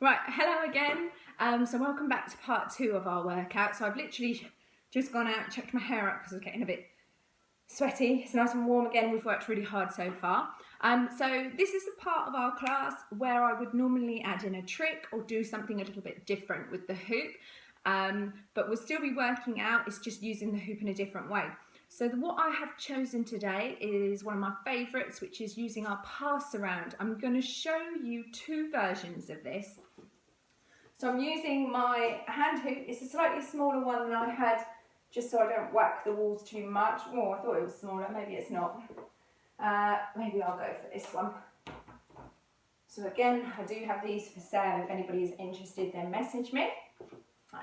Right, hello again. So welcome back to part 2 of our workout. So I've literally just gone out and checked my hair up because I was getting a bit sweaty. It's nice and warm again. We've worked really hard so far. So this is the part of our class where I would normally add in a trick or do something a little bit different with the hoop. But we'll still be working out. It's just using the hoop in a different way. So what I have chosen today is one of my favourites, which is using our pass around. I'm going to show you 2 versions of this. So I'm using my hand hoop. It's a slightly smaller one than I had, just so I don't whack the walls too much. Oh, I thought it was smaller, maybe it's not. Maybe I'll go for this one. So again, I do have these for sale. If anybody is interested, then message me.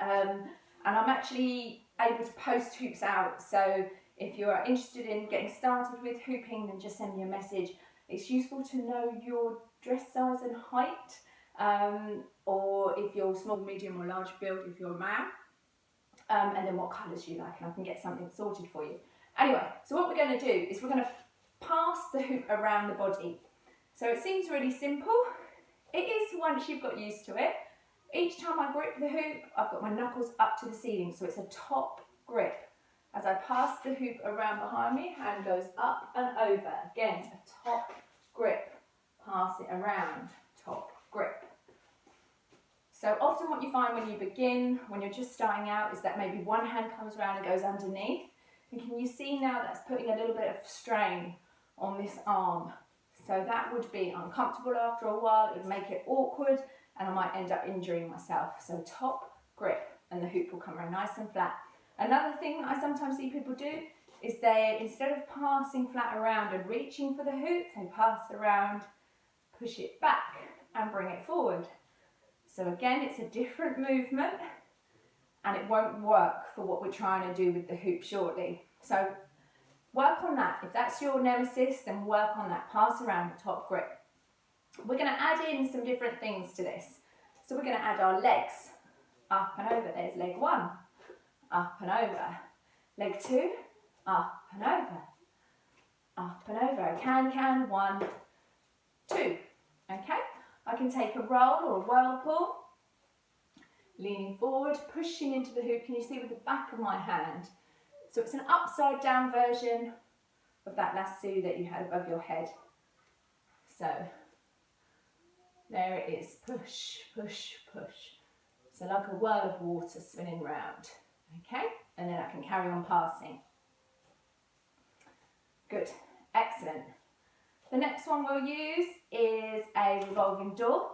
And I'm actually able to post hoops out, so if you're interested in getting started with hooping, then just send me a message. It's useful to know your dress size and height, or if you're small, medium or large build, if you're a male, and then what colours you like, and I can get something sorted for you. Anyway, so what we're going to do is we're going to pass the hoop around the body. So it seems really simple. It is once you've got used to it. Each time I grip the hoop, I've got my knuckles up to the ceiling, so it's a top grip. As I pass the hoop around behind me, hand goes up and over. Again, a top grip. Pass it around, top grip. So often what you find when you begin, when you're just starting out, is that maybe one hand comes around and goes underneath. And can you see now that's putting a little bit of strain on this arm? So that would be uncomfortable after a while, it would make it awkward, and I might end up injuring myself. So top grip, and the hoop will come around nice and flat. Another thing that I sometimes see people do is they, instead of passing flat around and reaching for the hoop, they pass around, push it back and bring it forward. So again, it's a different movement and it won't work for what we're trying to do with the hoop shortly. So work on that. If that's your nemesis, then work on that. Pass around the top grip. We're going to add in some different things to this. So we're going to add our legs up and over. There's leg 1. Up and over. Leg 2, up and over. Up and over. Can, 1, 2. Okay? I can take a roll or a whirlpool. Leaning forward, pushing into the hoop. Can you see with the back of my hand? So it's an upside down version of that lasso that you had above your head. So there it is. Push, push, push. So like a whirl of water spinning round. Okay, and then I can carry on passing. Good, excellent. The next one we'll use is a revolving door,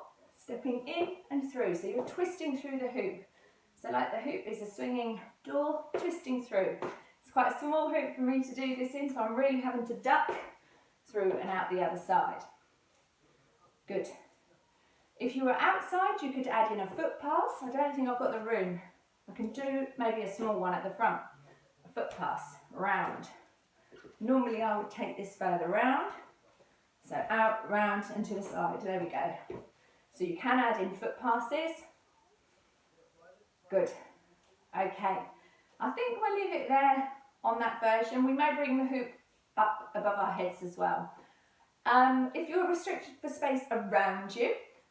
stepping in and through. So you're twisting through the hoop. So like the hoop is a swinging door, twisting through. It's quite a small hoop for me to do this in, so I'm really having to duck through and out the other side. Good. If you were outside, you could add in a foot pass. I don't think I've got the room. I can do maybe a small one at the front, a foot pass, round. Normally I would take this further round, so out, round and to the side, there we go. So you can add in foot passes. Good, okay. I think we'll leave it there on that version. We may bring the hoop up above our heads as well. If you're restricted for space around you,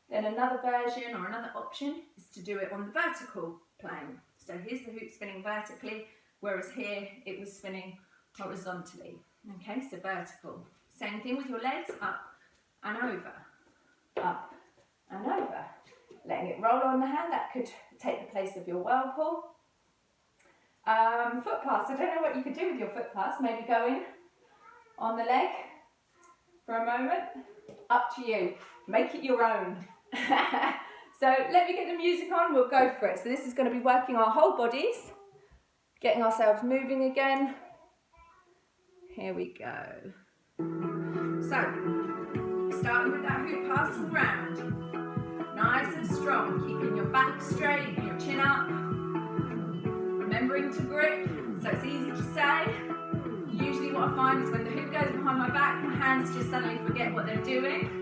then another version or another option is to do it on the vertical plane. So here's the hoop spinning vertically, whereas here it was spinning horizontally. Okay, so vertical. Same thing with your legs, up and over, up and over. Letting it roll on the hand, that could take the place of your whirlpool. Foot pass, I don't know what you could do with your foot pass. Maybe go in on the leg for a moment. Up to you, make it your own. So let me get the music on, we'll go for it. So this is going to be working our whole bodies, getting ourselves moving again. Here we go. So, starting with that hoop passing round. Nice and strong, keeping your back straight and your chin up. Remembering to grip, so it's easy to say. Usually what I find is when the hoop goes behind my back, my hands just suddenly forget what they're doing.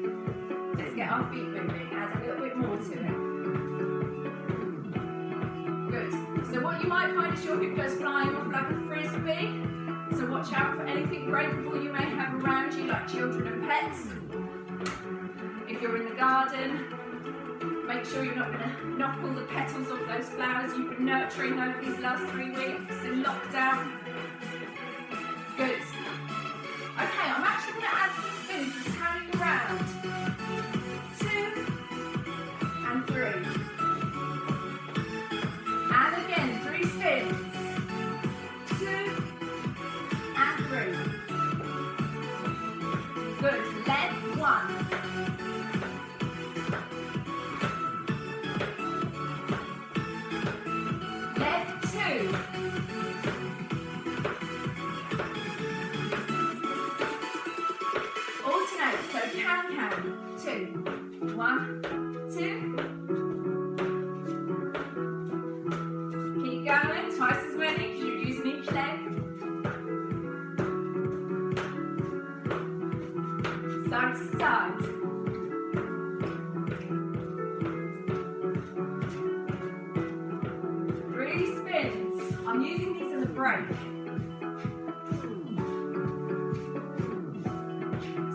Let's get our feet moving, add a little bit more to it. Good. So what you might find is your hoop goes flying off like a frisbee. So watch out for anything breakable you may have around you, like children and pets. If you're in the garden, Make sure you're not going to knock all the petals off those flowers you've been nurturing over these last 3 weeks. So lock down. Good. Okay, I'm actually going to add some spins, so turning around. 2 and 3. And again, 3 spins. 2 and 3. Good. Leg 1. Leg 2. Alternate, so can. 2. 1, 2. Keep going, twice as many because you're using each leg. Side to side. Spins. I'm using these as a break.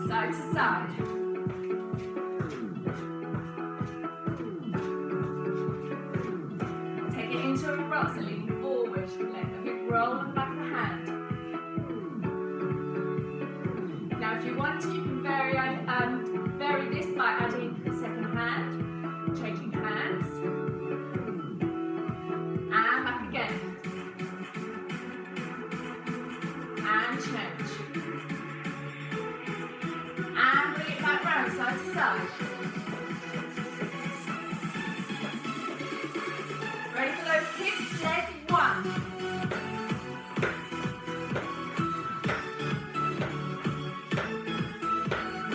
Side to side. Take it into a roll, so lean forward. Let the hip roll on the back of the hand. Now if you want to, you can vary this by adding a second hand, changing hands. And back again. And change. And bring it back round, side to side. Ready for those kicks? Leg 1.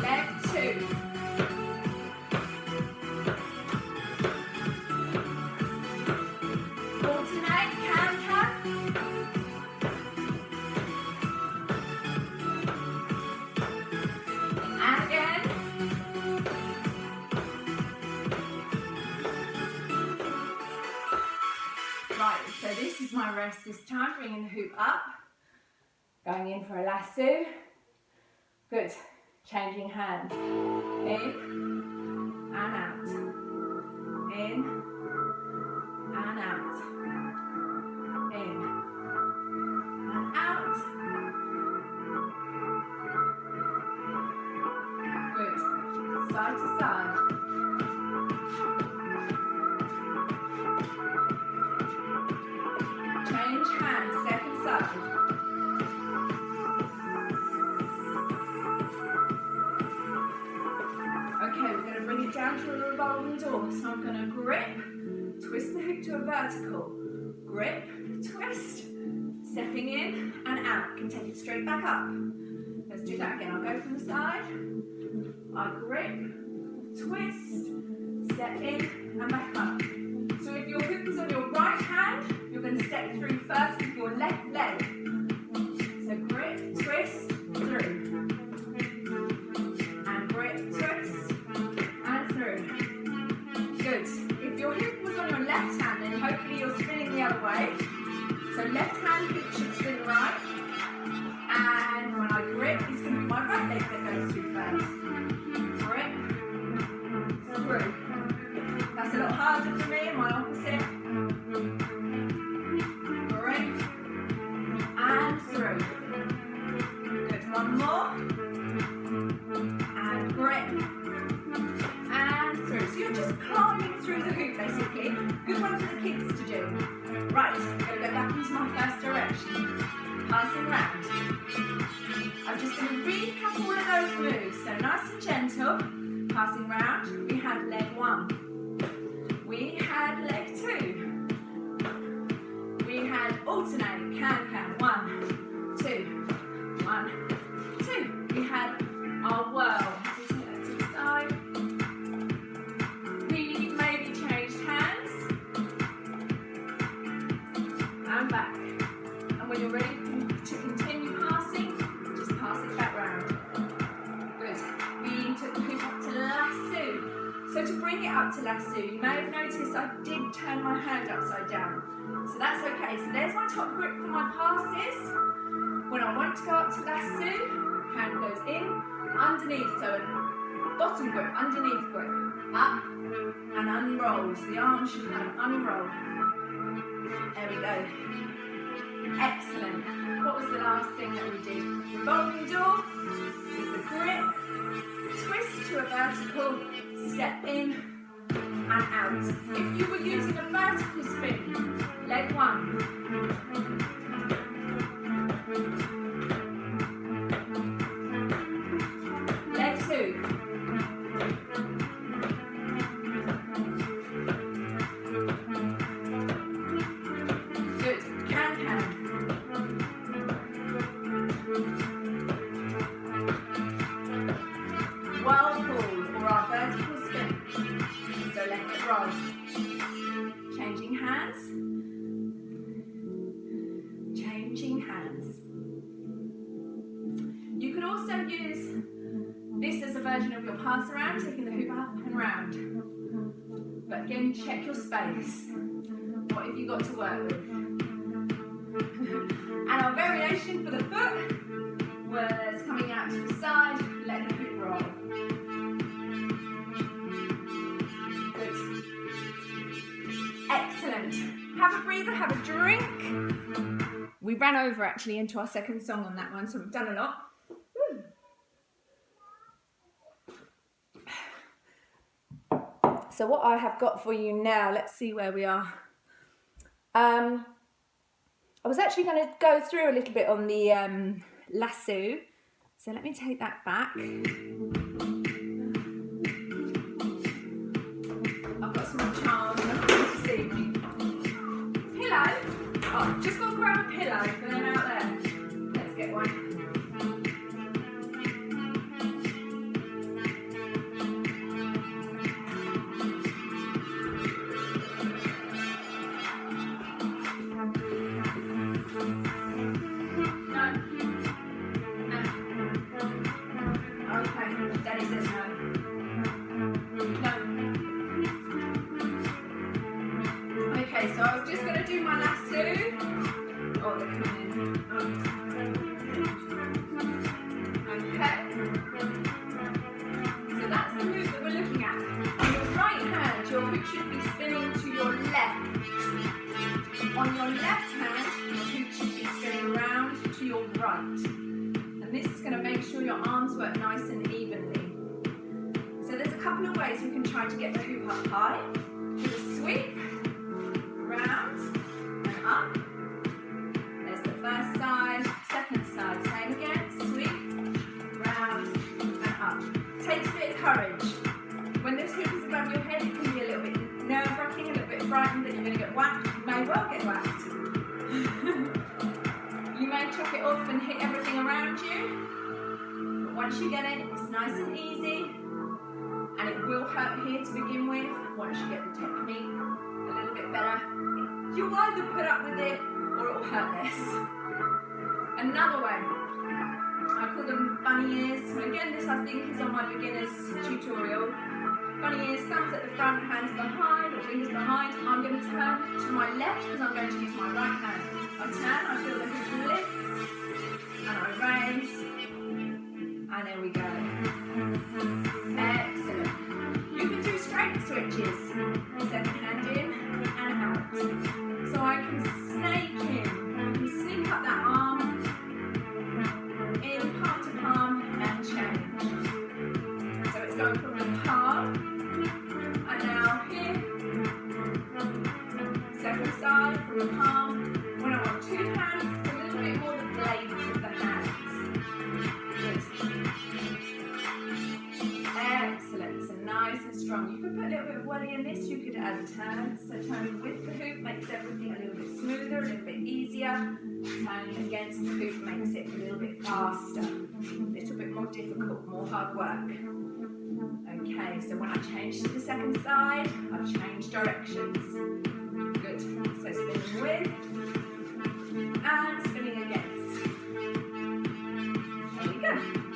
Leg 2. Alternate, can. And again. Right, so this is my rest this time, bringing the hoop up. Going in for a lasso. Good. Changing hands. In and out. In and out. In and out. Good. Side to side. Change hands, second side. Okay, we're going to bring it down to a revolving door. So I'm going to grip, twist the hoop to a vertical. Grip, twist, stepping in and out. Can take it straight back up. Let's do that again. I'll go from the side. I grip, twist, step in and back up. So if your hoop is on your right hand, you're going to step through first with your left leg. So grip, twist, through. And grip, twist, and through. Good. If your hoop was on your left hand, then hopefully you're spinning the other way. So left hand hoop should spin right. And when I grip, it's going to be my right leg that goes through first. Grip, through. That's a lot harder for me in my opposite. Grip, and through. Good, one more. And grip, and through. So you're just climbing through the hoop basically. Good one for the kids to do. Right, I'm going to go back into my first direction. Passing round. I'm just going to recap all of those moves. So nice and gentle. Passing round. We had leg 1. We had leg 2. We had alternate, can. 1, 2, 1, 2. We had our whirl. We take that to the side. We maybe changed hands. And back. And when you're ready to continue passing, just pass it back round. Good. We took the hoop up to lasso. So to bring it up to lasso, you may have noticed I did turn my hand upside down. So that's okay. So there's my top grip for my passes. When I want to go up to lasso, hand goes in, underneath. So a bottom grip, underneath grip, up and unrolls. The arms should kind of unroll. There we go. Excellent. What was the last thing that we did? Revolving door is the grip, twist to a vertical, step in and out. If you were using a vertical spin, leg one. Leg two. Whirlpool or our vertical spin. So let it roll. Changing hands. Changing hands. You could also use this as a version of your pass around, taking the hoop up and round. But again, check your space. What have you got to work with? And our variation for the foot was coming out to the side, letting the hoop roll. Good. Excellent. Have a breather, have a drink. We ran over actually into our second song on that one, so we've done a lot. So what I have got for you now, let's see where we are. I was actually going to go through a little bit on the lasso, so let me take that back. I've got some charms to see. Pillow? Oh, just got to grab a pillow for them out there. Let's get one. Okay, so I was just going to do my lasso. Oh, they're coming in. Okay. So that's the move that we're looking at. On your right hand, your hoop should be spinning to your left. On your left hand, your hoop should be spinning round to your right. And this is going to make sure your arms work nice and evenly. So there's a couple of ways we can try to get the hoop up high. With a sweep. Round and up. There's the first side, second side. Same again. Sweep, round and up. Takes a bit of courage. When this hoop is above your head, it can be a little bit nerve-wracking, a little bit frightened that you're going to get whacked. You may well get whacked. You may chuck it off and hit everything around you. But once you get it, it's nice and easy. And it will hurt here to begin with. Once you get the technique a little bit better, you'll either put up with it or it will hurt less. Another way, I call them bunny ears. And again, this I think is on my beginner's tutorial. Bunny ears, thumbs at the front, hands behind or fingers behind. I'm going to turn to my left because I'm going to use my right hand. I turn, I feel the hoop lift, and I raise, and there we go. Excellent. You can do straight switches. Second hand in and out. So I can snake in. I can sneak up that arm, in palm to palm and change. So it's going from the palm, and now here. Second side from the palm. When I want two hands, it's a little bit more the blades of the hands. Good. Excellent, so nice and strong. You could put a little bit of welly in this, you could add turns. So turning with the hoop makes everything a little bit smoother, a little bit easier. Turning against the hoop makes it a little bit faster, a little bit more difficult, more hard work. Okay, so when I change to the second side, I've changed directions. Good, so spinning with and spinning against. There we go.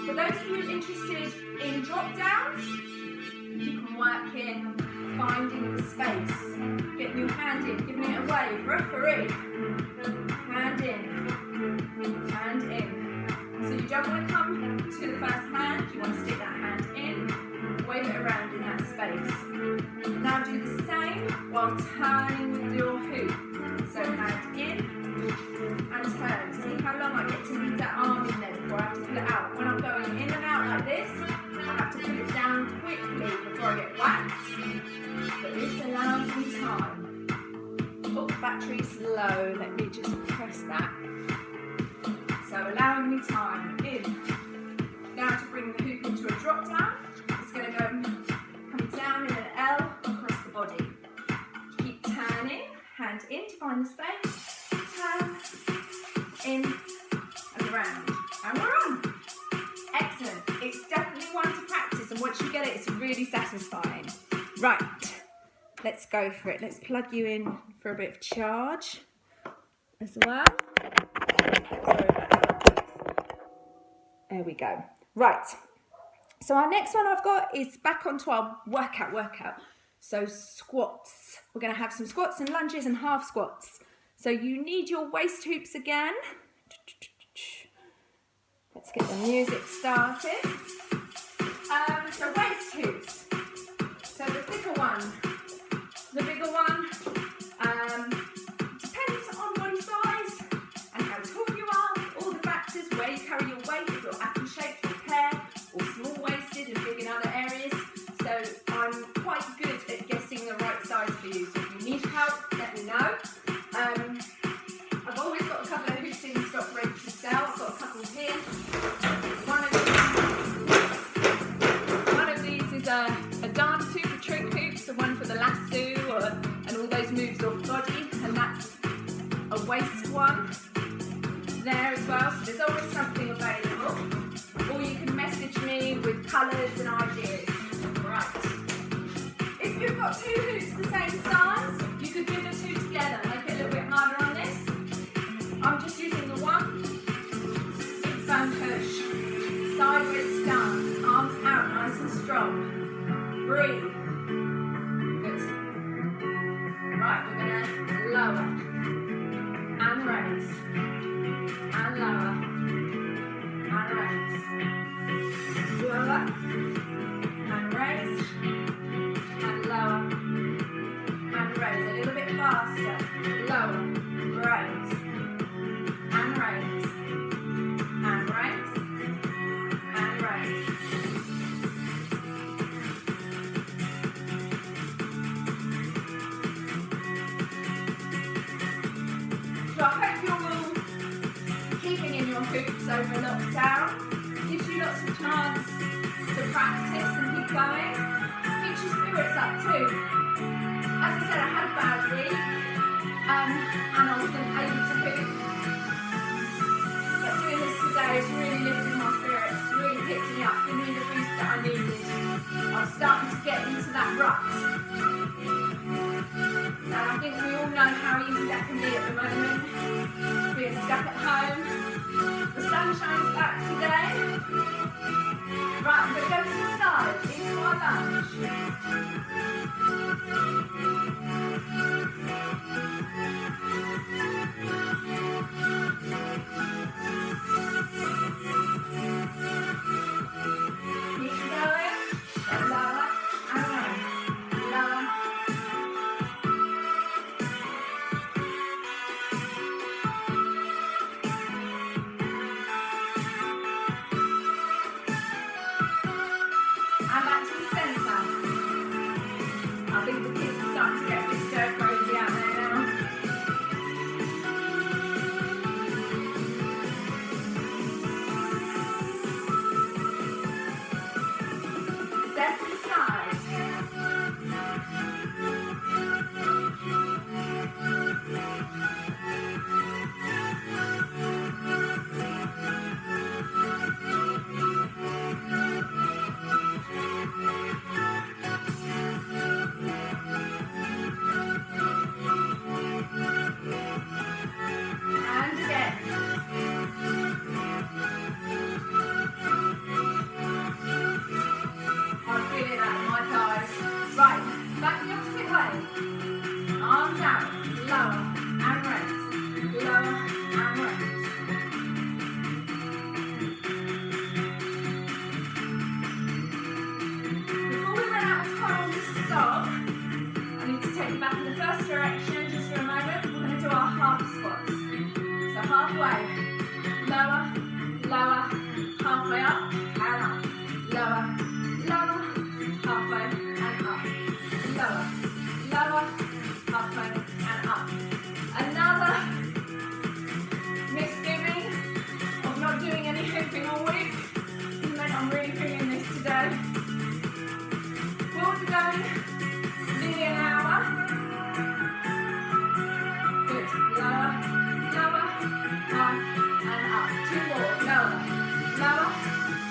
For those of you interested in drop downs, you can work in finding the space, getting your hand in, giving it a wave, referee, hand in, hand in. So you don't want to come to the first hand, you want to stick that hand in, wave it around in that space. Now do the same while turning with your hoop. So hand in and turn. See how long I get to leave that arm in there before I have to pull it out. When I'm going in and out like this, I have to pull it down quickly before I get whacked. But this allows me time. Oh, battery's low. Let me just press that. So allowing me time. In. Now to bring the hoop into a drop down. It's going to go coming down in an L across the body. Keep turning. Hand in to find the space. Turn. In and around. And we're on. Excellent. It's definitely one to practice, and once you get it, it's really satisfying. Right. Let's go for it. Let's plug you in for a bit of charge as well. Sorry about that. There we go. Right. So our next one I've got is back onto our workout. So squats. We're going to have some squats and lunges and half squats. So you need your waist hoops again. Let's get the music started. So waist hoops. So the thicker one. The bigger one depends on body size and how tall you are, all the factors, where you carry your weight, if you're apple shaped or pear, or small waisted and big in other areas. So I'm quite good at guessing the right size for you. So if you need help, let me know. I've always got a couple of hoops in stock ready to sell. I've got a couple here. One of these is a dance hoop, a trick hoop, so one for the lasso and all those moves off body, and that's a waist one there as well. So there's always something available. Or you can message me with colours and ideas. Right. If you've got two hoops the same size, you could do the two together, make it a little bit harder on this. I'm just using the one. Big firm push. Sideways stance. Arms out, nice and strong. Breathe. Good. Right, we're going to lower. And raise. And lower. And raise. Lower. And raise. And lower. And raise. A little bit faster. Lower. Raise. And raise. And raise. And raise. So I hope you're all keeping in your hoops over lockdown. Gives you lots of chance to practice and keep going. Keeps your spirits up too. As I said, I had a bad week and I wasn't able to hoop. But doing this today has really lifted my spirits, really picked me up, given me the boost that I needed. I'm starting to get into that rut. And I think we all know how easy that can be at the moment. Being stuck at home. The sun shines back today. Right, we're going to the side, into our lunge. Keep going. And lower and raise. Lower. And back to the centre. I think the kids are starting to get a bit stir crazy out there now. Step to the side. And again. I'm feeling that in my thighs. Right, back the opposite way. Arms out, lower and raise. Lower and raise. Before we run out of time to stop, halfway. Lower, lower, halfway up and up. Lower, lower, halfway and up. Lower, lower, halfway and up. Another misgiving of not doing any hooping all week. It meant I'm really feeling this today. We'll be going nearly an hour. Good. Lower, lower, half and up. Two more. Lower, lower,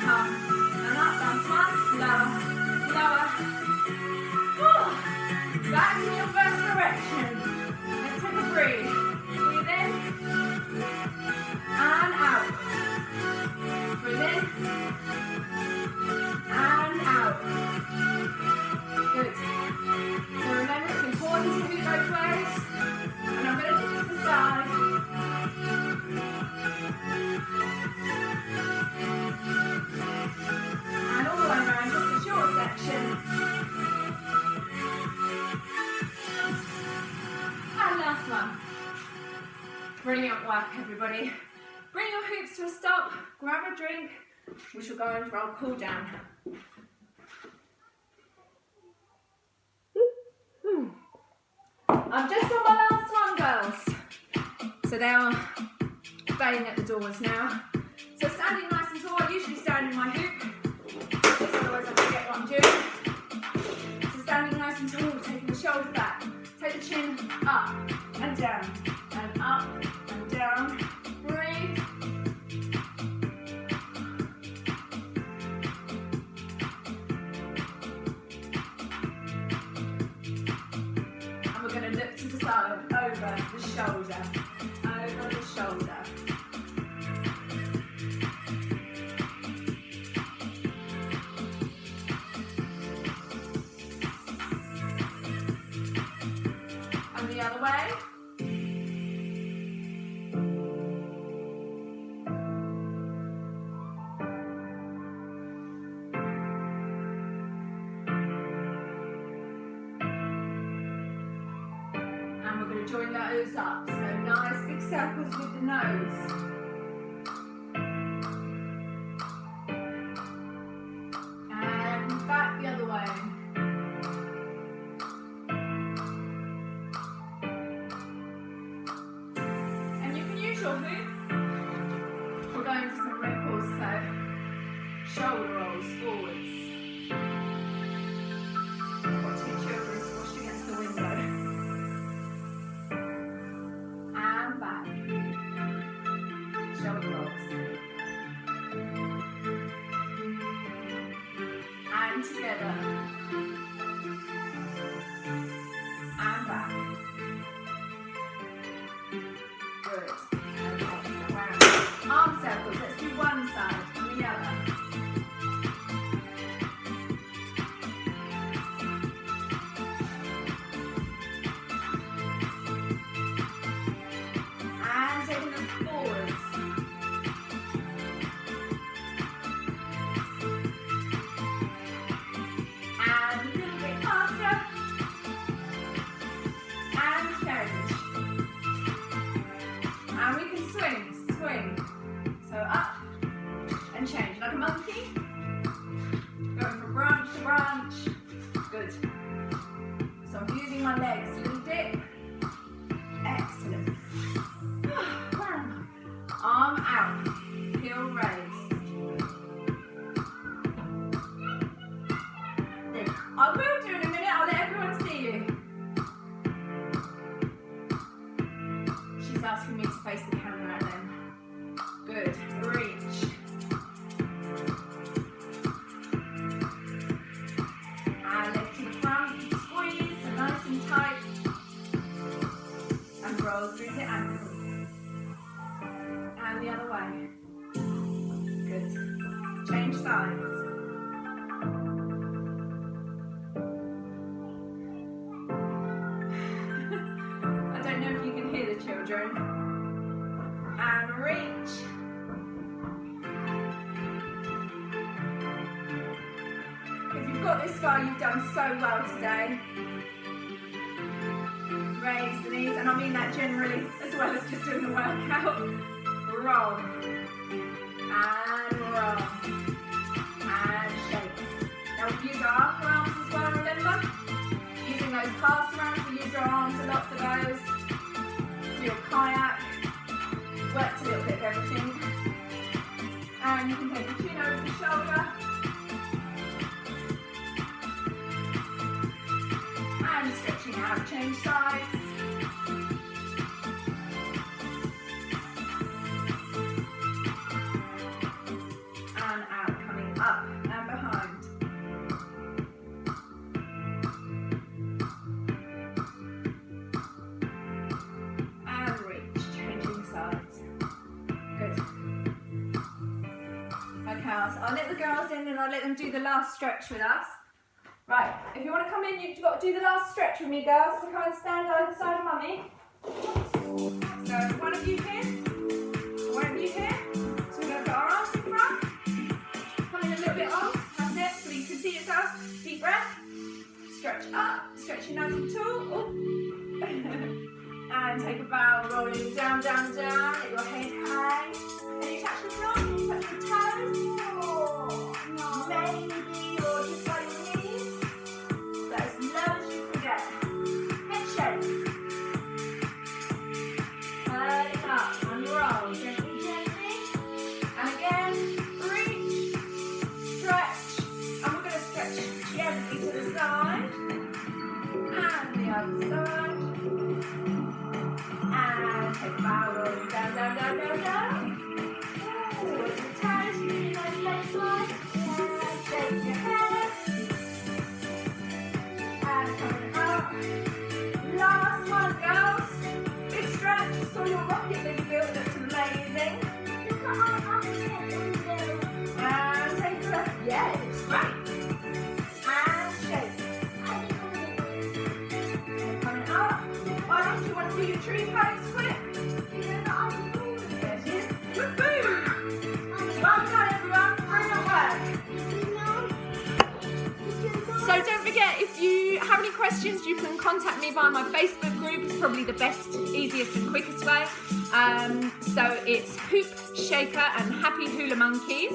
half and up. Last one. Lower, lower. Whew. Back in your first direction. Let's take a breathe. Breathe in and out. Breathe in and out. Good. So remember, it's important to do both ways. And I'm going to dip to the side. And all the way around, just a short section. And last one. Brilliant work, everybody. Bring your hoops to a stop, grab a drink. We shall go in for our cool down. I've just got my last one, girls. So they are banging at the doors now. So standing nice and tall, I usually stand in my hoop, just otherwise I forget what I'm doing. So standing nice and tall, taking the shoulders back, take the chin up and down, and up and down. Breathe. And we're going to look to the side, over the shoulder, over the shoulder. And the other way. Join those up, so nice big circles with the nose. And back the other way. And you can use your hoop. We're going for some ripples, so shoulder rolls forwards. I've got two children squashed against the window. Back, shoulder rolls, and together, and back, good, and around, arm circles, let's do one side and the other. My legs, little dip, excellent. Arm out, heel raised. I will do in a minute, I'll let everyone see you. She's asking me to face the camera at them. Good, reach. And leg to the front, squeeze, so nice and tight. And roll through the ankle. And the other way. Good. Change sides. I don't know if you can hear the children. And reach. If you've got this far, you've done so well today. Raise the knees, and I mean that generally, as well as just doing the workout. roll. And roll. And shake. Now we use our upper arms as well, remember? Using those pass arounds, we use our arms a lot for those. Do your kayak. Worked a little bit of everything. And you can take your chin over the shoulder. And stretching out, change sides. And out, coming up and behind. And reach, changing sides. Good. Okay, I'll let the girls in and I'll let them do the last stretch with us. Right, if you want to come in, you've got to do the last stretch with me, girls. So come and stand either side of mummy. So one of you here, one of you here. So we're going to put our arms in front. Come in a little bit off. That's it, so you can see yourself. Deep breath. Stretch up, stretching nice and tall. Oh. And take a bow, rolling down, down, down. Let your head hang. Can you touch the floor? Can you touch your toes? Oh, no. Maybe, or just by your knees. But as low as you can get. Head shake. Turning up and roll. Gently, gently. And again, reach, stretch. And we're going to stretch gently to the side. And the other side. And take a bow, rolling down, down, down, down, down. Towards your toes, you really nice legs wide. And shake your head. And coming up. Last one, girls. Big stretch. Saw your rocket that you built. Looks amazing. Look at our rocket. And take a look. Yeah, it looks great. And shake. And coming up. Why don't you want to do your tree pose quick? There it is. Woohoo! Well done, everyone. Brilliant work. So don't forget, if you have any questions, you can contact me via my Facebook group. It's probably the best, easiest and quickest way. So it's Hoop Shaker and Happy Hula Monkeys.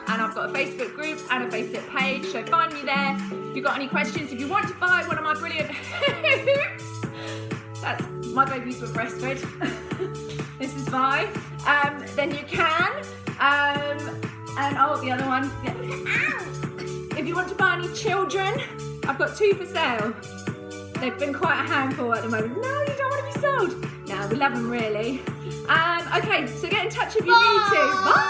And I've got a Facebook group and a Facebook page, so find me there. If you've got any questions, if you want to buy one of my brilliant hoops, that's my babies were breastfed. This is Vi. Then you can. And oh, the other one. Yeah. If you want to buy any children, I've got 2 for sale. They've been quite a handful at the moment. No, you don't want to be sold. No, we love them really. Okay, so get in touch if you need to. Bye.